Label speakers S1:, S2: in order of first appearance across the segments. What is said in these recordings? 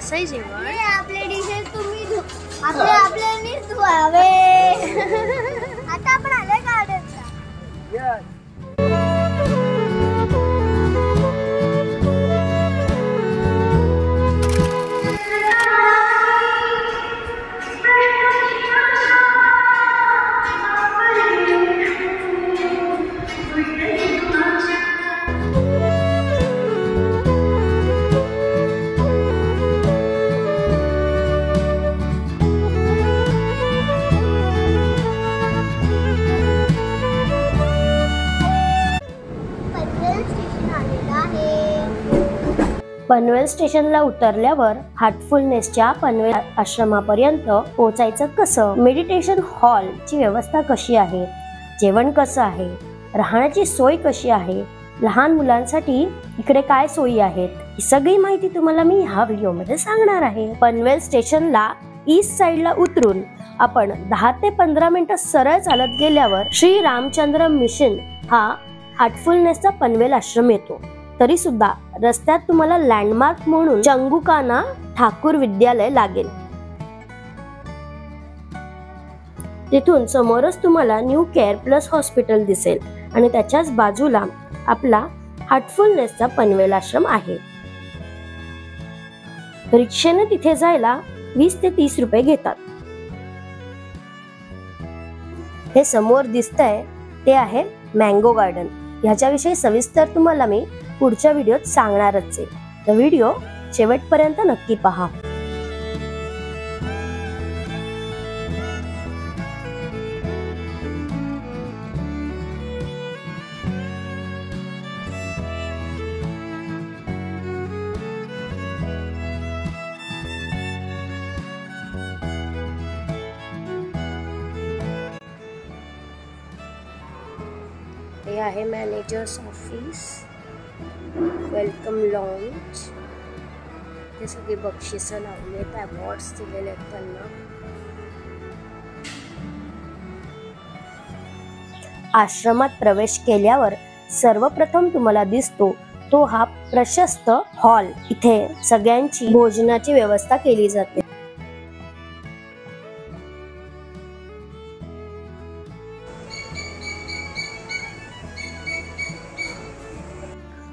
S1: कसं आहे जेवण?
S2: आपले डिशेस तुम्ही आपल्यानीच धुवावे. आता आपण आलोय गार्डनला.
S3: पनवेल स्टेशनला उतरल्यावर हार्टफुलनेसच्या पनवेल आश्रमापर्यंत पोहोचायचं कसं, मेडिटेशन हॉल ची व्यवस्था कशी आहे, जेवण कसं आहे, राहण्याची सोय कशी आहे, लहान मुलांसाठी इकडे काय सोयी आहेत, ही सगळी माहिती तुम्हाला मी ह्या व्हिडिओमध्ये सांगणार आहे. पनवेल स्टेशनला ईस्ट साइडला उतरून आपण 10 ते 15 मिनिटं सरळ चालत गेल्यावर श्री रामचंद्र मिशन हा हार्टफुलनेसचा पनवेल आश्रम येतो. तरी सुद्धा रस्त्यात तुम्हाला लँडमार्क म्हणून चंगुकाना ठाकूर विद्यालय लागेल. तिथून समोरच तुम्हाला न्यू केअर प्लस हॉस्पिटल दिसेल आणि त्याच्याच बाजूला आपला हार्टफुलनेसचा पनवेल आश्रम आहे. रिक्षेने तिथे जायला 20 ते 30 रुपये घेतात. हे समोर दिसतंय ते आहे मँगो गार्डन. ह्याच्याविषयी सविस्तर तुम्हाला मी पुढच्या व्हिडिओत सांगणारच आहे, तर व्हिडिओ शेवटपर्यंत नक्की पहा. हे आहे मॅनेजर्स ऑफिस, वेलकम लॉन्च. ते सगळे बक्षिसं लावले आहेत, अवॉर्ड्स दिलेले आहेत त्यांना. आश्रमात प्रवेश केल्यावर सर्वप्रथम तुम्हाला दिसतो तो हा प्रशस्त हॉल. इथे सगळ्यांची भोजनाची व्यवस्था केली जाते.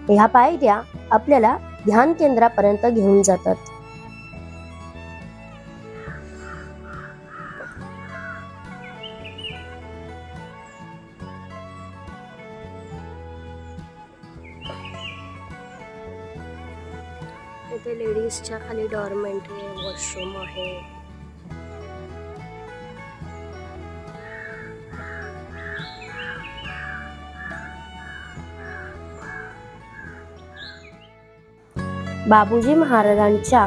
S3: ह्या पायऱ्या आपल्याला ध्यान केंद्रापर्यंत घेऊन जातात. इथे लेडीजच्या खाली डॉर्मेंटरी, वॉशरूम आहे. बाबूजी महाराजांच्या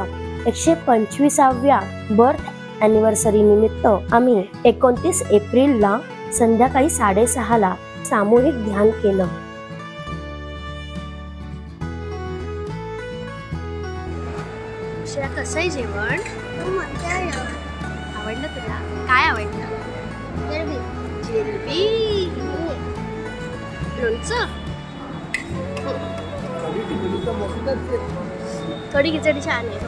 S3: 125व्या बर्थ अॅनिव्हर्सरी निमित्त आम्ही 29 एप्रिलला संध्याकाळी 6:30 ला सामूहिक ध्यान केलं.
S1: कसं आहे जेवण? आवडलं तुला? काय आवडलं? जिलेबी, लोणचं, थोडी खिचडी छान आहे.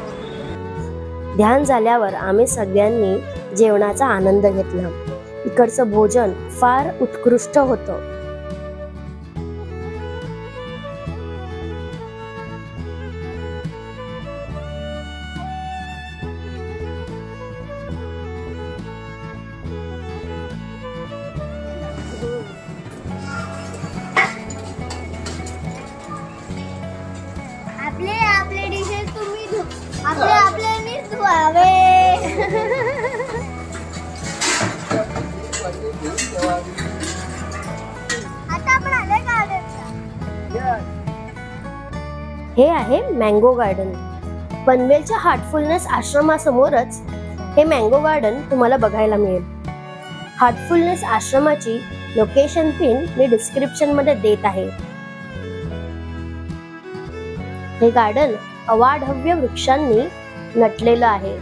S3: ध्यान झाल्यावर आम्ही सगळ्यांनी जेवणाचा आनंद घेतला. इकडचं भोजन फार उत्कृष्ट होतं.
S2: आपले डिशेस तुम्ही आपल्यानीच धुवावे. आता आपण आलोय गार्डनला.
S3: हे आहे मँगो गार्डन. पनवेलच्या हार्टफुलनेस आश्रमासमोरच हे मँगो गार्डन तुम्हाला बघायला मिळेल. हार्टफुलनेस आश्रमाची लोकेशन पिन मी डिस्क्रिप्शन मध्ये देत आहे. हे गार्डन अवाढव्य वृक्षांनी नटलेलं आहे.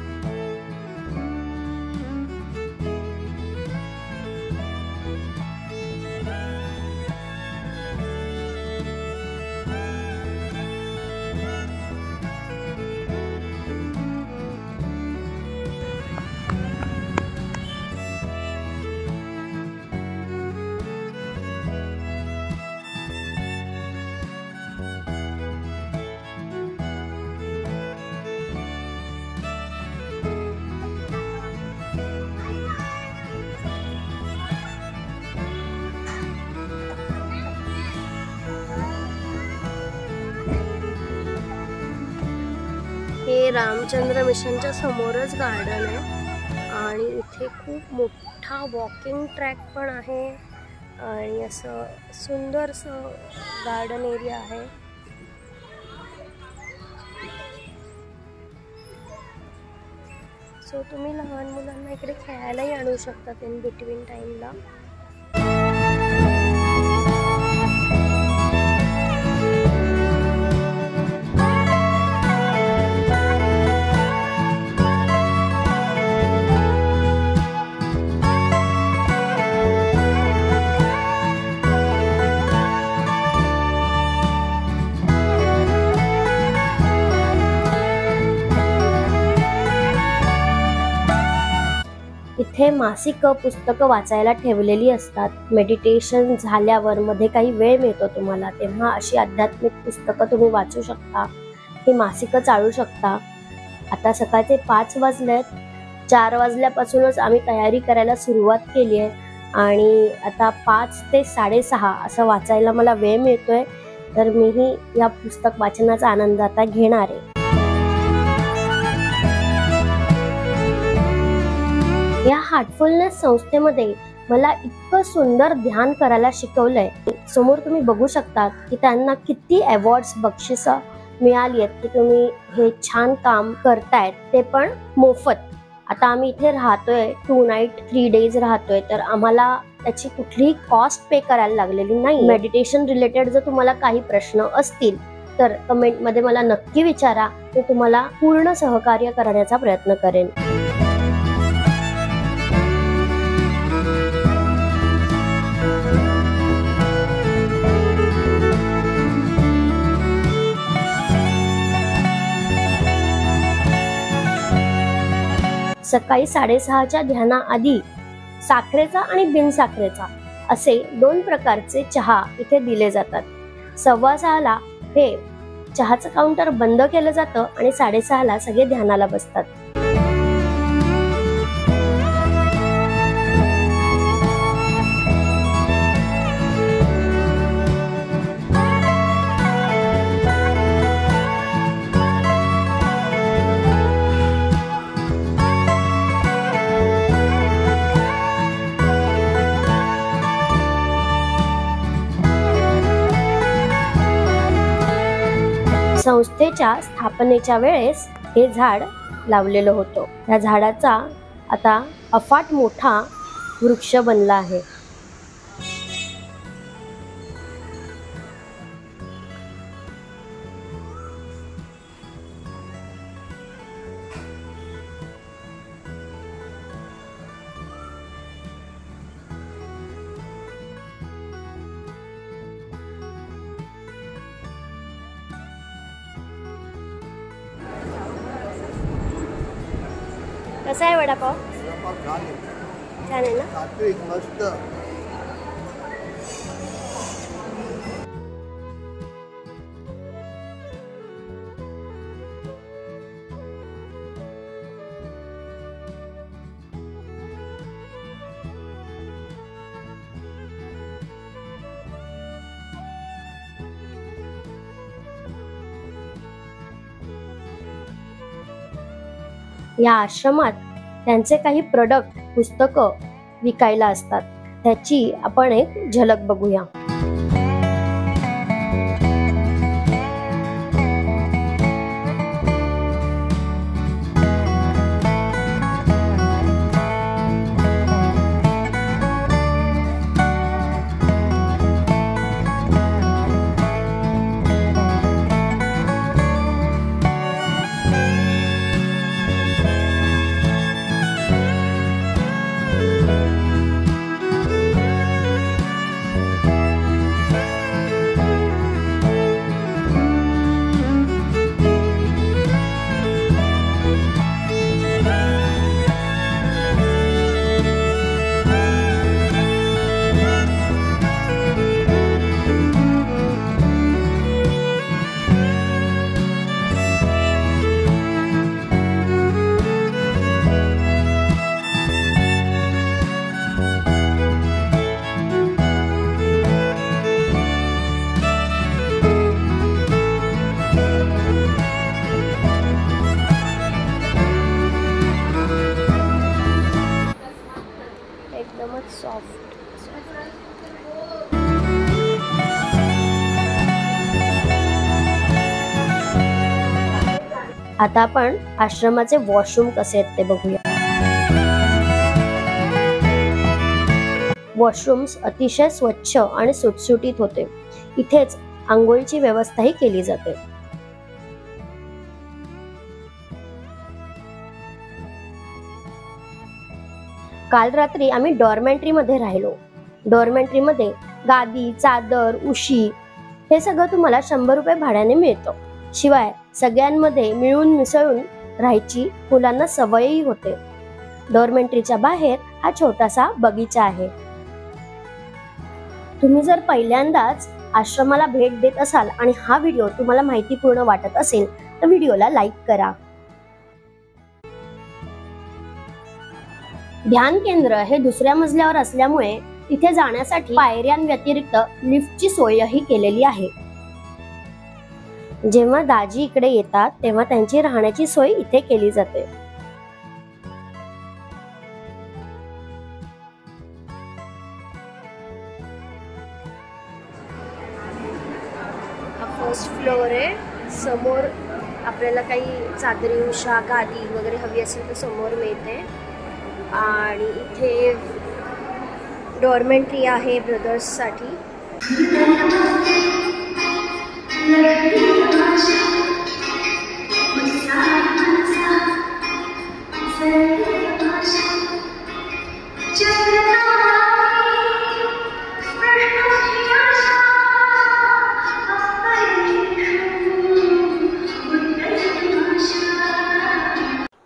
S3: हे रामचंद्र मिशनच्या समोरच गार्डन आहे आणि इथे खूप मोठा वॉकिंग ट्रॅक पण आहे आणि असं सुंदरसं गार्डन एरिया आहे. सो तुम्ही लहान मुलांना इकडे खेळायलाही आणू शकतात इन बिटवीन टाईमला. इथे मासिक पुस्तकं वाचायला ठेवलेली असतात. मेडिटेशन झाल्यावर मध्ये काही वेळ मिळतो तुम्हाला, तेव्हा अशी आध्यात्मिक पुस्तकं तुम्ही वाचू शकता. ही मासिकं चाळू शकता. आता सकाळचे 5 वाजलेत. 4 वाजल्यापासूनच आम्ही तयारी करायला सुरुवात केली आहे आणि आता 5 ते 6:30 असं वाचायला मला वेळ मिळतोय. तर मीही या पुस्तक वाचनाचा आनंद आता घेणार आहे. या हार्टफुलनेस संस्थेमध्ये मला इतकं सुंदर ध्यान करायला शिकवलंय. समोर तुम्ही बघू शकता की त्यांना किती अवॉर्ड्स बक्षिसं मिळाली आहेत की तुम्ही हे छान काम करतायत, ते पण मोफत. आता आम्ही इथे राहतोय 2 नाईट 3 डेज राहतोय, तर आम्हाला त्याची कुठलीही कॉस्ट पे करायला लागलेली नाही. मेडिटेशन रिलेटेड जर तुम्हाला काही प्रश्न असतील तर कमेंटमध्ये मला नक्की विचारा. मी तुम्हाला पूर्ण सहकार्य करण्याचा प्रयत्न करेन. सकाळी 6:30च्या ध्यानाआधी साखरेचा आणि बिनसाखरेचा असे 2 प्रकारचे चहा इथे दिले जातात. 6:15ला हे चहाचं काउंटर बंद केलं जातं आणि 6:30ला सगळे ध्यानाला बसतात. संस्थेच्या स्थापनेच्या वेळेस हे झाड लावलेलं होतं. या झाडाचा आता अफाट मोठा वृक्ष बनला आहे. कसा आहे वडापाव? छान आहे ना?
S4: सात्विक मस्त.
S3: या आश्रमात त्यांचे काही प्रोडक्ट पुस्तकं विकायला असतात. त्याची आपण एक झलक बघूया. आता आपण आश्रमाचे वॉशरूम कसे आहेत ते बघूया. वॉशरूम्स अतिशय स्वच्छ आणि सुटसुटीत होते. इथेच आंघोळीची व्यवस्थाही केली जाते. काल रात्री आम्ही डॉर्मेंट्री मध्ये राहिलो. डॉर्मेंट्री मध्ये गादी, चादर, उशी हे सगळं तुम्हाला 100 रुपये भाड्याने मिळतं. शिवाय सगळ्यांमध्ये मिळून मिसळून राहायची मुलांना सवयही होते. डॉर्मेंट्रीच्या बाहेर हा छोटासा बगीचा आहे. तुम्ही जर पहिल्यांदाच आश्रमाला भेट देत असाल आणि हा व्हिडिओ तुम्हाला माहितीपूर्ण वाटत असेल तर व्हिडिओला लाईक करा. ध्यान केंद्र हे दुसऱ्या मजल्यावर असल्यामुळे इथे जाण्यासाठी पायऱ्यांव्यतिरिक्त लिफ्टची सोयही केलेली आहे. जेव्हा दाजी इकडे येतात तेव्हा त्यांची राहण्याची सोय इथे केली जाते.
S1: हा फर्स्ट फ्लोअर आहे. समोर आपल्याला काही चादरी, उशा, गादी वगैरे हवी असेल तर समोर मिळते. आणि इथे डॉर्मेंट्री आहे ब्रदर्ससाठी.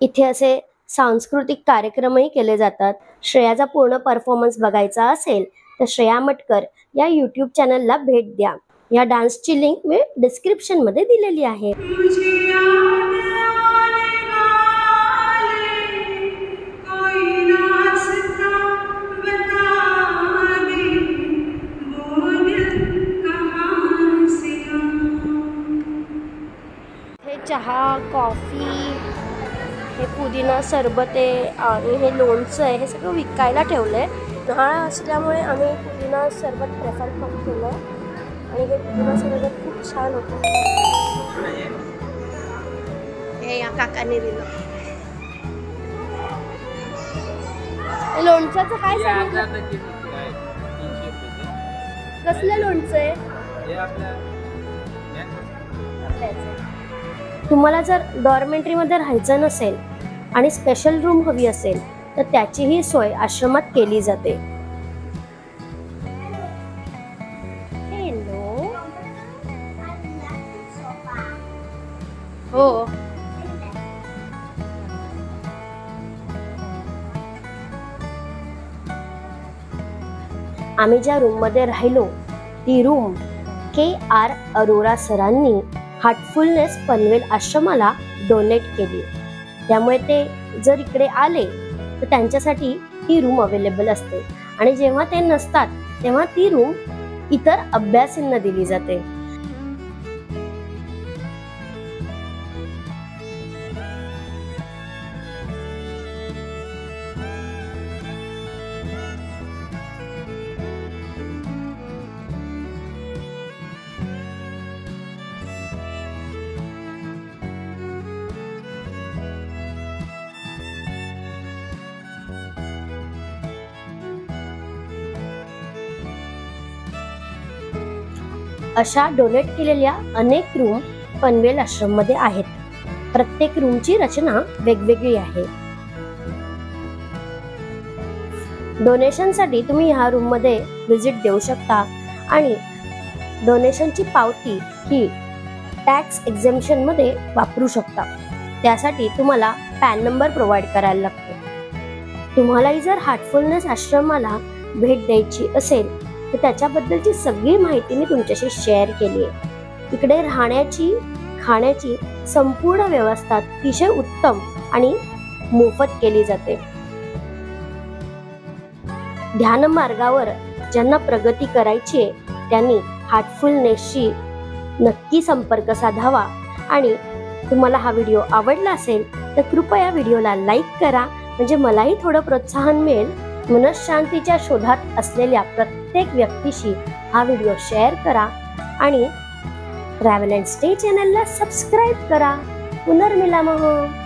S3: इथे असे सांस्कृतिक कार्यक्रमही केले जातात. श्रेयाचा पूर्ण परफॉर्मन्स बघायचा असेल तर श्रेया मटकर या YouTube चॅनलला भेट द्या. या डान्सची लिंक मी डिस्क्रिप्शन मध्ये दिलेली आहे. हे चहा, कॉफी, हे पुदिना सरबत आहे आणि हे लोणचं आहे. हे सगळं विकायला ठेवलंय. उन्हाळा असल्यामुळे आम्ही पुदिना सरबत प्रेफर केलं आणि हे पुदिना सरबत खूप छान होतं.
S1: हे या काकाने दिलं.
S3: लोणच्याचं काय सांगितलं? कसलं लोणचं आहे? तुम्हाला जर डॉर्मेंट्री मध्ये राहायचं नसेल आणि स्पेशल रूम हवी असेल तर त्याचीही सोय आश्रमात केली जाते.
S1: हॅलो. हो.
S3: आम्ही ज्या रूम मध्ये राहिलो ती रूम KR अरोरा सरांनी हार्टफुलनेस पनवेल आश्रमाला डोनेट केली. त्यामुळे ते जर इकडे आले तर त्यांच्यासाठी ही रूम अवेलेबल असते आणि जेव्हा ते नसतात तेव्हा ती रूम इतर अभ्यासींना दिली जाते. अशा डोनेट केलेल्या अनेक रूम पनवेल आश्रम मध्ये आहेत. प्रत्येक रूमची रचना वेगवेगळी आहे. डोनेशन साठी तुम्ही ह्या रूम मध्ये व्हिजिट देऊ शकता आणि डोनेशनची पावती ही टॅक्स एक्झेम्पशन मध्ये वापरू शकता. त्यासाठी तुम्हाला पॅन नंबर प्रोव्हाइड करायला लागतो. तुम्हालाही जर हार्टफुलनेस आश्रमाला भेट द्यायची असेल तर त्याच्याबद्दलची सगळी माहिती मी तुमच्याशी शेअर केली आहे. इकडे राहण्याची, खाण्याची संपूर्ण व्यवस्था अतिशय उत्तम आणि मोफत केली जाते. ध्यान मार्गावर ज्यांना प्रगती करायची आहे त्यांनी हार्टफुलनेसशी नक्की संपर्क साधावा. आणि तुम्हाला हा व्हिडिओ आवडला असेल तर कृपया व्हिडिओला लाईक करा, म्हणजे मलाही थोडं प्रोत्साहन मिळेल. मनशांतीच्या शोधात असलेल्या प्रत्येक व्यक्तीशी हा व्हिडिओ शेअर करा आणि ट्रॅव्हल अँड स्टे चॅनलला सबस्क्राईब करा. पुनर्मिलामः.